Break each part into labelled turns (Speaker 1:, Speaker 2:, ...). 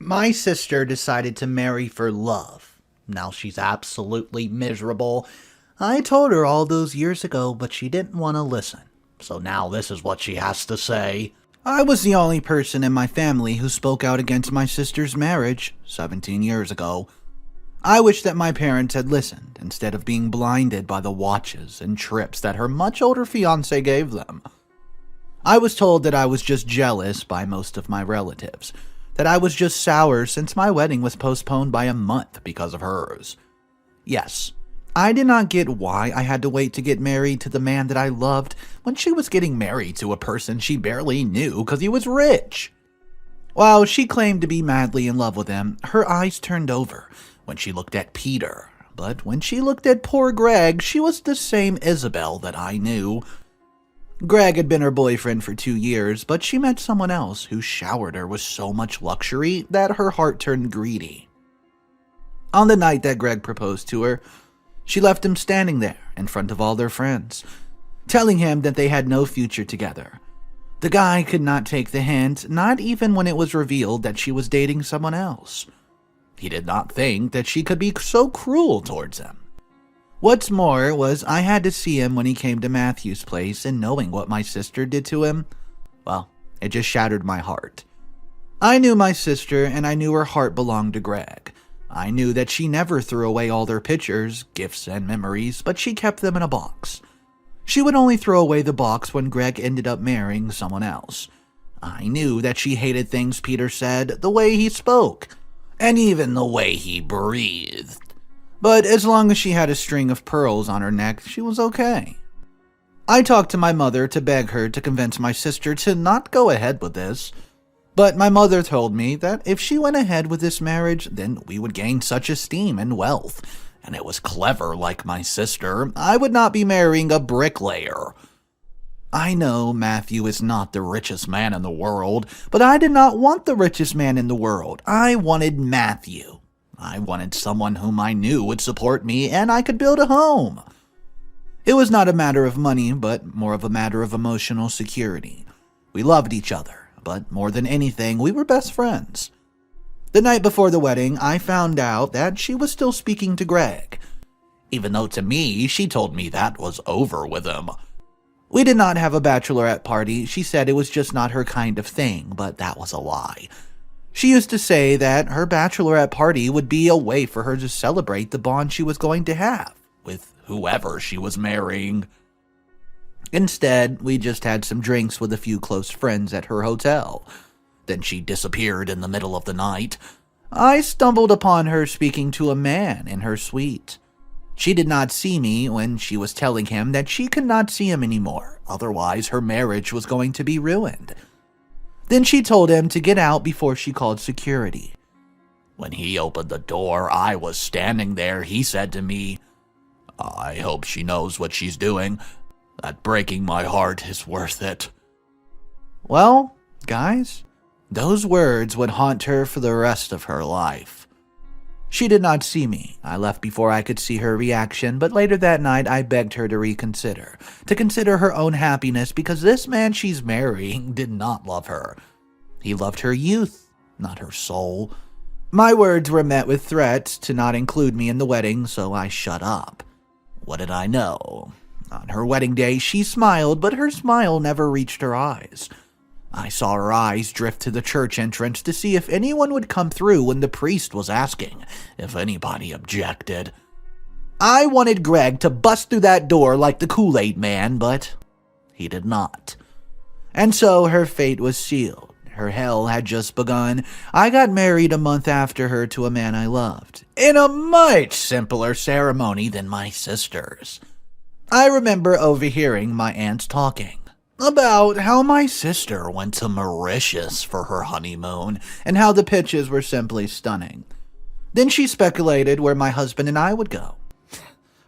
Speaker 1: My sister decided to marry for love. Now she's absolutely miserable. I told her all those years ago, but she didn't want to listen. So now this is what she has to say. I was the only person in my family who spoke out against my sister's marriage 17 years ago. I wish that my parents had listened instead of being blinded by the watches and trips that her much older fiancé gave them. I was told that I was just jealous by most of my relatives, that I was just sour since my wedding was postponed by a month because of hers. Yes, I did not get why I had to wait to get married to the man that I loved when she was getting married to a person she barely knew because he was rich. While she claimed to be madly in love with him, her eyes turned over when she looked at Peter. But when she looked at poor Greg, she was the same Isabel that I knew. Greg had been her boyfriend for 2 years, but she met someone else who showered her with so much luxury that her heart turned greedy. On the night that Greg proposed to her, she left him standing there in front of all their friends, telling him that they had no future together. The guy could not take the hint, not even when it was revealed that she was dating someone else. He did not think that she could be so cruel towards him. What's more was I had to see him when he came to Mathew's place, and knowing what my sister did to him, well, it just shattered my heart. I knew my sister, and I knew her heart belonged to Greg. I knew that she never threw away all their pictures, gifts, and memories, but she kept them in a box. She would only throw away the box when Greg ended up marrying someone else. I knew that she hated things Peter said, the way he spoke, and even the way he breathed. But as long as she had a string of pearls on her neck, she was okay. I talked to my mother to beg her to convince my sister to not go ahead with this. But my mother told me that if she went ahead with this marriage, then we would gain such esteem and wealth. And it was clever like my sister. I would not be marrying a bricklayer. I know Mathew is not the richest man in the world, but I did not want the richest man in the world. I wanted Mathew. I wanted someone whom I knew would support me and I could build a home. It was not a matter of money, but more of a matter of emotional security. We loved each other, but more than anything, we were best friends. The night before the wedding, I found out that she was still speaking to Greg, even though to me, she told me that was over with him. We did not have a bachelorette party. She said it was just not her kind of thing, but that was a lie. She used to say that her bachelorette party would be a way for her to celebrate the bond she was going to have with whoever she was marrying. Instead, we just had some drinks with a few close friends at her hotel. Then she disappeared in the middle of the night. I stumbled upon her speaking to a man in her suite. She did not see me when she was telling him that she could not see him anymore, otherwise her marriage was going to be ruined. Then she told him to get out before she called security. When he opened the door, I was standing there. He said to me, "I hope she knows what she's doing. That breaking my heart is worth it." Well, guys, those words would haunt her for the rest of her life. She did not see me. I left before I could see her reaction, but later that night I begged her to reconsider, to consider her own happiness, because this man she's marrying did not love her. He loved her youth, not her soul. My words were met with threats to not include me in the wedding, so I shut up. What did I know? On her wedding day, she smiled, but her smile never reached her eyes. I saw her eyes drift to the church entrance to see if anyone would come through when the priest was asking if anybody objected. I wanted Greg to bust through that door like the Kool-Aid man, but he did not. And so her fate was sealed. Her hell had just begun. I got married a month after her to a man I loved, in a much simpler ceremony than my sister's. I remember overhearing my aunts talking about how my sister went to Mauritius for her honeymoon and how the pictures were simply stunning. Then she speculated where my husband and I would go.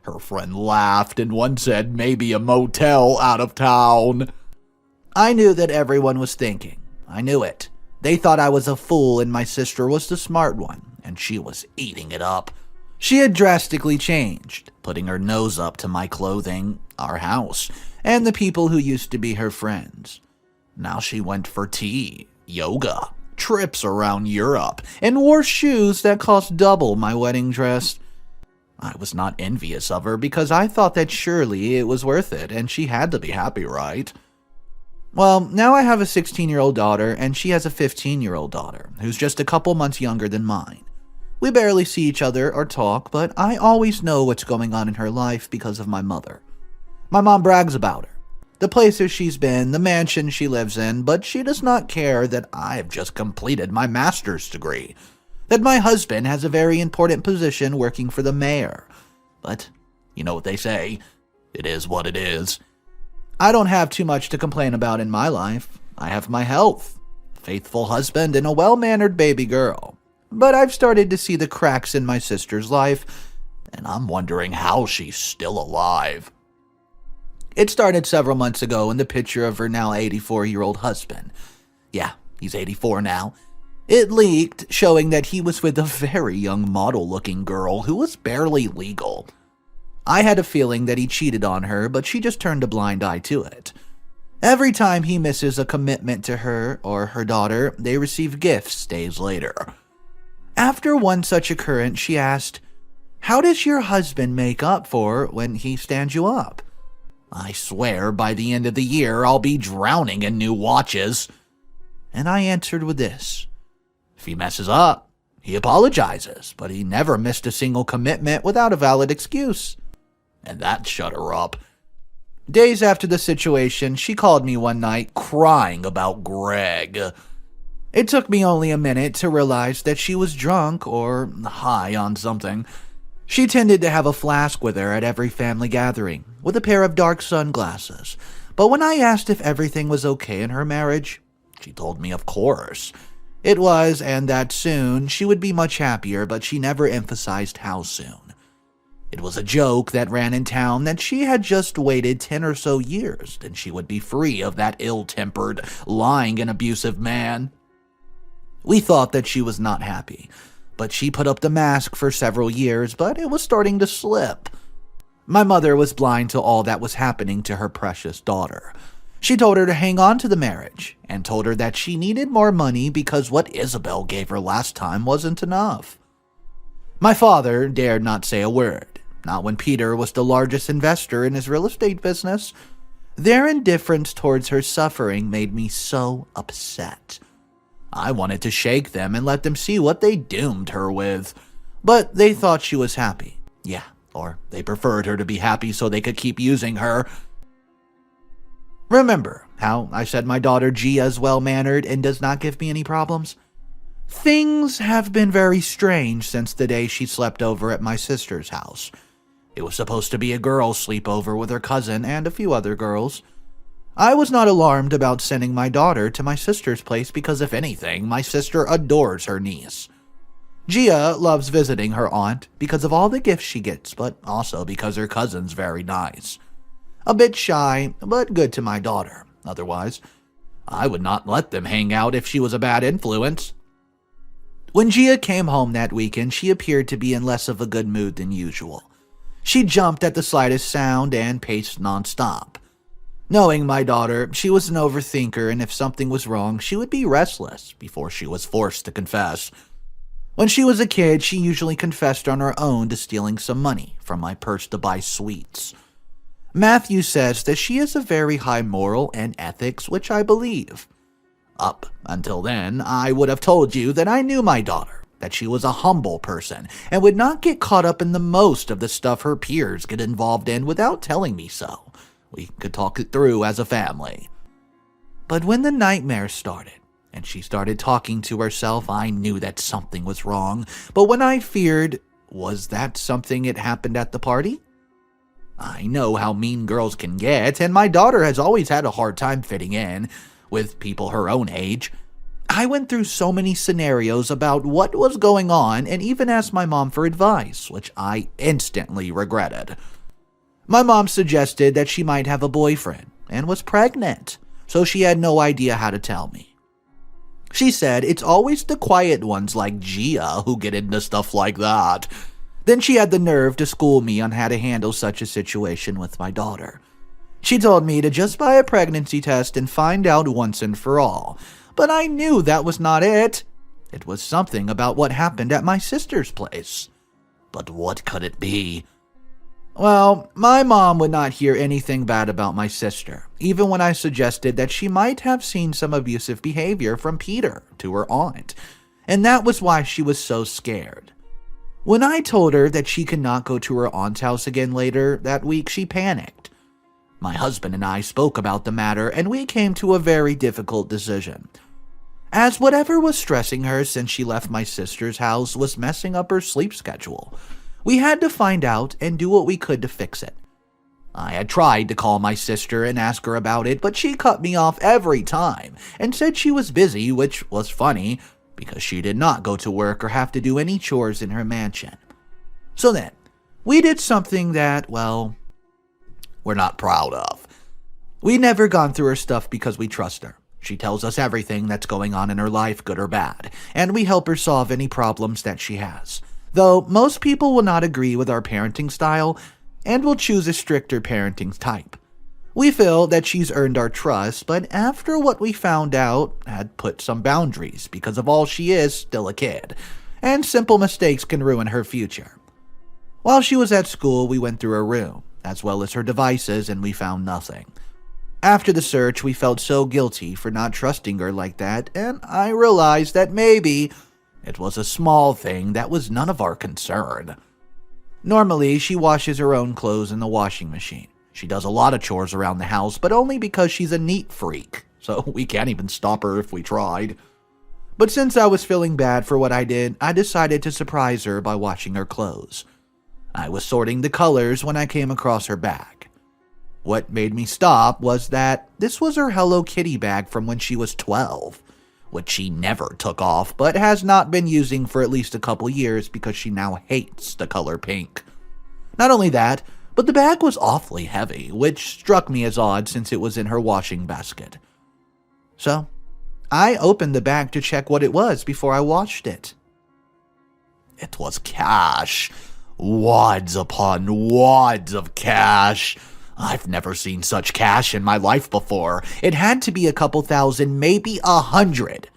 Speaker 1: Her friend laughed and one said maybe a motel out of town. I knew that everyone was thinking. I knew it. They thought I was a fool and my sister was the smart one, and she was eating it up. She had drastically changed, putting her nose up to my clothing, our house, and the people who used to be her friends. Now she went for tea, yoga, trips around Europe, and wore shoes that cost double my wedding dress. I was not envious of her because I thought that surely it was worth it and she had to be happy, right? Well, now I have a 16-year-old daughter and she has a 15-year-old daughter who's just a couple months younger than mine. We barely see each other or talk, but I always know what's going on in her life because of my mother. My mom brags about her, the places she's been, the mansion she lives in, but she does not care that I've just completed my master's degree, that my husband has a very important position working for the mayor. But, you know what they say, it is what it is. I don't have too much to complain about in my life. I have my health, a faithful husband, and a well-mannered baby girl. But I've started to see the cracks in my sister's life, and I'm wondering how she's still alive. It started several months ago in the picture of her now 84-year-old husband. Yeah, he's 84 now. It leaked, showing that he was with a very young model-looking girl who was barely legal. I had a feeling that he cheated on her, but she just turned a blind eye to it. Every time he misses a commitment to her or her daughter, they receive gifts days later. After one such occurrence, she asked, "How does your husband make up for when he stands you up?" I swear by the end of the year I'll be drowning in new watches. And I answered with this: if he messes up, he apologizes, but he never missed a single commitment without a valid excuse. And that shut her up. Days after the situation, she called me one night crying about Greg. It took me only a minute to realize that she was drunk or high on something. She tended to have a flask with her at every family gathering, with a pair of dark sunglasses. But when I asked if everything was okay in her marriage, she told me of course it was, and that soon she would be much happier, but she never emphasized how soon. It was a joke that ran in town that she had just waited 10 or so years, then she would be free of that ill-tempered, lying and abusive man. We thought that she was not happy, but she put up the mask for several years, but it was starting to slip. My mother was blind to all that was happening to her precious daughter. She told her to hang on to the marriage, and told her that she needed more money because what Isabel gave her last time wasn't enough. My father dared not say a word, not when Peter was the largest investor in his real estate business. Their indifference towards her suffering made me so upset. I wanted to shake them and let them see what they doomed her with, but they thought she was happy. Yeah, or they preferred her to be happy so they could keep using her. Remember how I said my daughter Gia is well-mannered and does not give me any problems? Things have been very strange since the day she slept over at my sister's house. It was supposed to be a girls' sleepover with her cousin and a few other girls. I was not alarmed about sending my daughter to my sister's place because, if anything, my sister adores her niece. Gia loves visiting her aunt because of all the gifts she gets, but also because her cousin's very nice. A bit shy, but good to my daughter. Otherwise, I would not let them hang out if she was a bad influence. When Gia came home that weekend, she appeared to be in less of a good mood than usual. She jumped at the slightest sound and paced nonstop. Knowing my daughter, she was an overthinker, and if something was wrong, she would be restless before she was forced to confess. When she was a kid, she usually confessed on her own to stealing some money from my purse to buy sweets. Mathew says that she has a very high moral and ethics, which I believe. Up until then, I would have told you that I knew my daughter, that she was a humble person, and would not get caught up in the most of the stuff her peers get involved in without telling me so. We could talk it through as a family. But when the nightmares started, and she started talking to herself, I knew that something was wrong. But when I feared, was that something it happened at the party? I know how mean girls can get, and my daughter has always had a hard time fitting in with people her own age. I went through so many scenarios about what was going on and even asked my mom for advice, which I instantly regretted. My mom suggested that she might have a boyfriend and was pregnant, so she had no idea how to tell me. She said it's always the quiet ones like Gia who get into stuff like that. Then she had the nerve to school me on how to handle such a situation with my daughter. She told me to just buy a pregnancy test and find out once and for all, but I knew that was not it. It was something about what happened at my sister's place. But what could it be? Well, my mom would not hear anything bad about my sister, even when I suggested that she might have seen some abusive behavior from Peter to her aunt, and that was why she was so scared. When I told her that she could not go to her aunt's house again later that week, she panicked. My husband and I spoke about the matter, and we came to a very difficult decision. As whatever was stressing her since she left my sister's house was messing up her sleep schedule, we had to find out and do what we could to fix it. I had tried to call my sister and ask her about it, but she cut me off every time and said she was busy, which was funny because she did not go to work or have to do any chores in her mansion. So then, we did something that, well, we're not proud of. We never gone through her stuff because we trust her. She tells us everything that's going on in her life, good or bad, and we help her solve any problems that she has. Though most people will not agree with our parenting style and will choose a stricter parenting type. We feel that she's earned our trust, but after what we found out, had put some boundaries because of all she is still a kid, and simple mistakes can ruin her future. While she was at school, we went through her room, as well as her devices, and we found nothing. After the search, we felt so guilty for not trusting her like that, and I realized that maybe it was a small thing that was none of our concern. Normally, she washes her own clothes in the washing machine. She does a lot of chores around the house, but only because she's a neat freak, so we can't even stop her if we tried. But since I was feeling bad for what I did, I decided to surprise her by washing her clothes. I was sorting the colors when I came across her bag. What made me stop was that this was her Hello Kitty bag from when she was 12. Which she never took off, but has not been using for at least a couple years because she now hates the color pink. Not only that, but the bag was awfully heavy, which struck me as odd since it was in her washing basket. So, I opened the bag to check what it was before I washed it. It was cash. Wads upon wads of cash. I've never seen such cash in my life before. It had to be a couple thousand, maybe 100.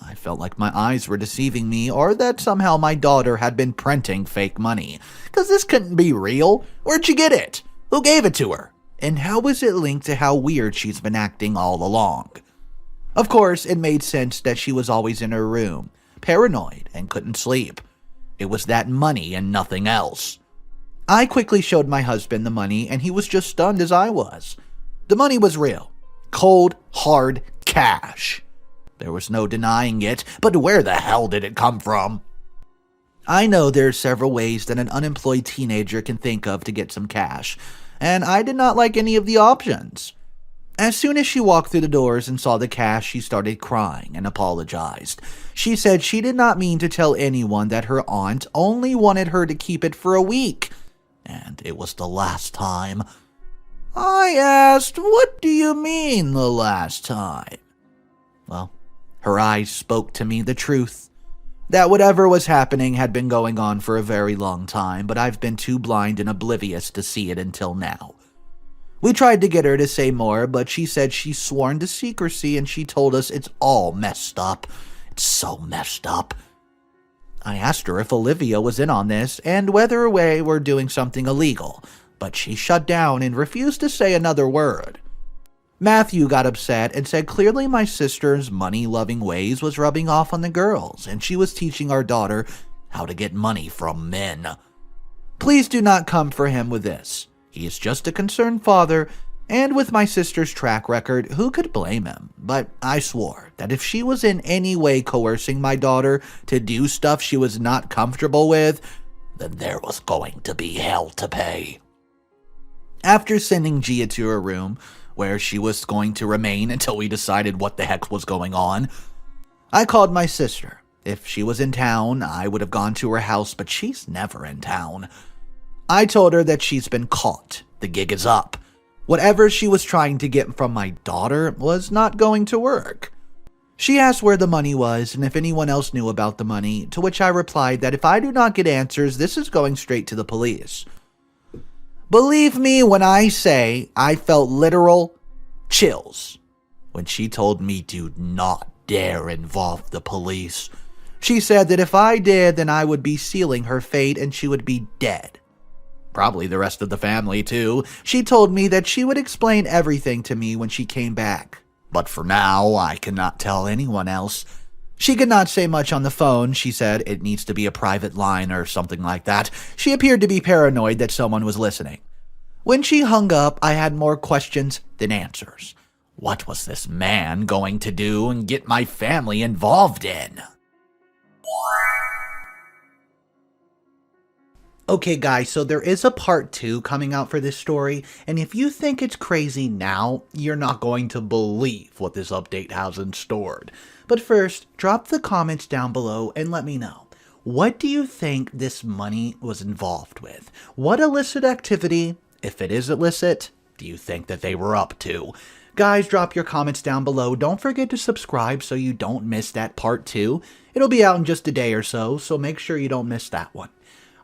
Speaker 1: I felt like my eyes were deceiving me, or that somehow my daughter had been printing fake money. 'Cause this couldn't be real. Where'd she get it? Who gave it to her? And how was it linked to how weird she's been acting all along? Of course, it made sense that she was always in her room, paranoid, and couldn't sleep. It was that money and nothing else. I quickly showed my husband the money, and he was just stunned as I was. The money was real. Cold, hard cash. There was no denying it, but where the hell did it come from? I know there are several ways that an unemployed teenager can think of to get some cash, and I did not like any of the options. As soon as she walked through the doors and saw the cash, she started crying and apologized. She said she did not mean to tell anyone that her aunt only wanted her to keep it for a week. And it was the last time. I asked, "What do you mean the last time?" Well, her eyes spoke to me the truth. That whatever was happening had been going on for a very long time, but I've been too blind and oblivious to see it until now. We tried to get her to say more, but she said she's sworn to secrecy, and she told us it's all messed up. It's so messed up. I asked her if Olivia was in on this and whether we were doing something illegal, but she shut down and refused to say another word. Mathew got upset and said clearly my sister's money-loving ways was rubbing off on the girls, and she was teaching our daughter how to get money from men. Please do not come for him with this. He is just a concerned father, and with my sister's track record, who could blame him? But I swore that if she was in any way coercing my daughter to do stuff she was not comfortable with, then there was going to be hell to pay. After sending Gia to her room, where she was going to remain until we decided what the heck was going on, I called my sister. If she was in town, I would have gone to her house, but she's never in town. I told her that she's been caught. The gig is up. Whatever she was trying to get from my daughter was not going to work. She asked where the money was and if anyone else knew about the money, to which I replied that if I do not get answers, this is going straight to the police. Believe me when I say I felt literal chills when she told me do not dare involve the police. She said that if I did, then I would be sealing her fate and she would be dead. Probably the rest of the family, too. She told me that she would explain everything to me when she came back. But for now, I cannot tell anyone else. She could not say much on the phone. She said it needs to be a private line or something like that. She appeared to be paranoid that someone was listening. When she hung up, I had more questions than answers. What was this man going to do and get my family involved in? Okay guys, so there is a part 2 coming out for this story, and if you think it's crazy now, you're not going to believe what this update has in store. But first, drop the comments down below and let me know. What do you think this money was involved with? What illicit activity, if it is illicit, do you think that they were up to? Guys, drop your comments down below. Don't forget to subscribe so you don't miss that part 2. It'll be out in just a day or so make sure you don't miss that one.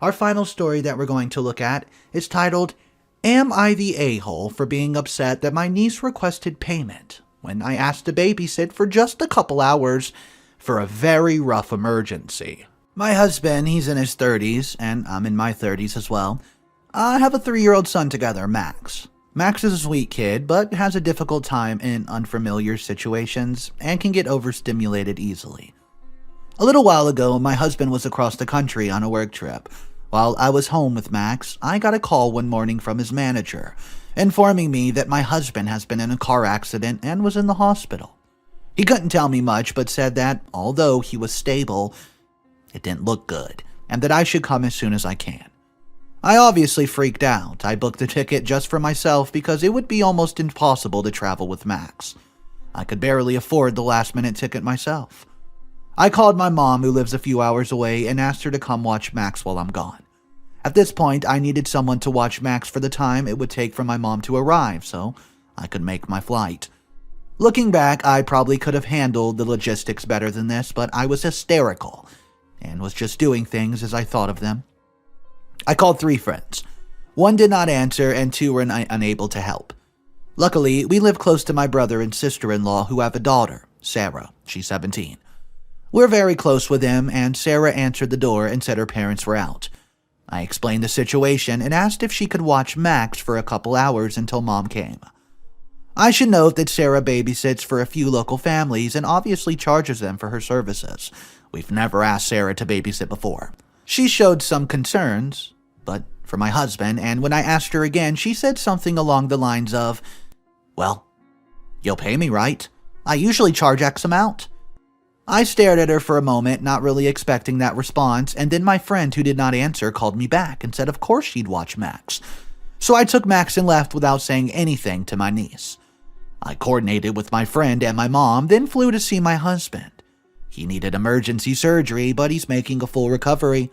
Speaker 1: Our final story that we're going to look at is titled, Am I the A-hole for being upset that my niece requested payment when I asked to babysit for just a couple hours for a very rough emergency? My husband, he's in his 30s, and I'm in my 30s as well. I have a 3-year-old son together, Max. Max is a sweet kid, but has a difficult time in unfamiliar situations and can get overstimulated easily. A little while ago, my husband was across the country on a work trip. While I was home with Max, I got a call one morning from his manager, informing me that my husband has been in a car accident and was in the hospital. He couldn't tell me much, but said that, although he was stable, it didn't look good, and that I should come as soon as I can. I obviously freaked out. I booked the ticket just for myself because it would be almost impossible to travel with Max. I could barely afford the last-minute ticket myself. I called my mom, who lives a few hours away, and asked her to come watch Max while I'm gone. At this point, I needed someone to watch Max for the time it would take for my mom to arrive, so I could make my flight. Looking back, I probably could have handled the logistics better than this, but I was hysterical and was just doing things as I thought of them. I called 3 friends. 1 did not answer, and 2 were unable to help. Luckily, we live close to my brother and sister-in-law who have a daughter, Sarah. She's 17. We're very close with them, and Sarah answered the door and said her parents were out. I explained the situation and asked if she could watch Max for a couple hours until Mom came. I should note that Sarah babysits for a few local families and obviously charges them for her services. We've never asked Sarah to babysit before. She showed some concerns, but for my husband, and when I asked her again, she said something along the lines of, "Well, you'll pay me, right? I usually charge X amount." I stared at her for a moment, not really expecting that response, and then my friend who did not answer called me back and said of course she'd watch Max. So I took Max and left without saying anything to my niece. I coordinated with my friend and my mom, then flew to see my husband. He needed emergency surgery, but he's making a full recovery.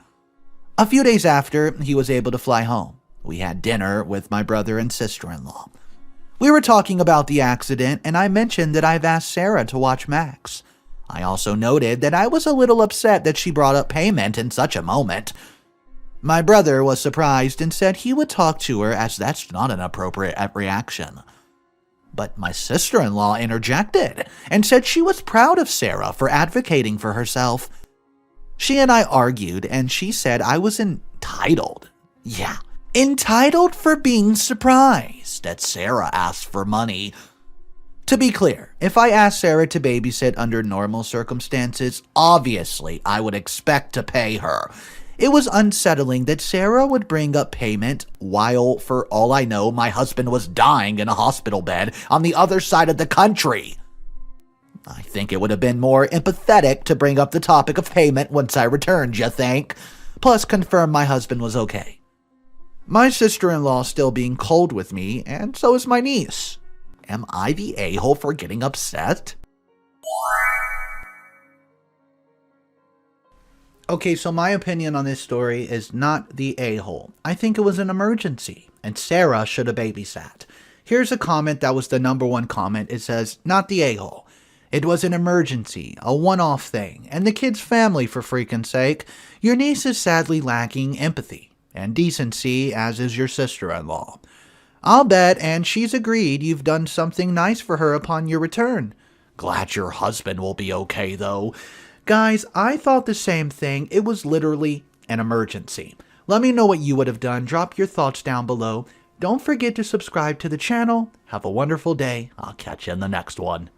Speaker 1: A few days after, he was able to fly home. We had dinner with my brother and sister-in-law. We were talking about the accident, and I mentioned that I've asked Sarah to watch Max. I also noted that I was a little upset that she brought up payment in such a moment. My brother was surprised and said he would talk to her as that's not an appropriate reaction. But my sister-in-law interjected and said she was proud of Sarah for advocating for herself. She and I argued, and she said I was entitled. Yeah, entitled for being surprised that Sarah asked for money. To be clear, if I asked Sarah to babysit under normal circumstances, obviously I would expect to pay her. It was unsettling that Sarah would bring up payment while, for all I know, my husband was dying in a hospital bed on the other side of the country. I think it would have been more empathetic to bring up the topic of payment once I returned, you think? Plus confirm my husband was okay. My sister-in-law still being cold with me, and so is my niece. Am I the a-hole for getting upset? Okay, so my opinion on this story is not the a-hole. I think it was an emergency, and Sarah should have babysat. Here's a comment that was the #1 comment. It says, not the a-hole. It was an emergency, a one-off thing, and the kid's family, for freaking sake. Your niece is sadly lacking empathy and decency, as is your sister-in-law. I'll bet, and she's agreed, you've done something nice for her upon your return. Glad your husband will be okay, though. Guys, I thought the same thing. It was literally an emergency. Let me know what you would have done. Drop your thoughts down below. Don't forget to subscribe to the channel. Have a wonderful day. I'll catch you in the next one.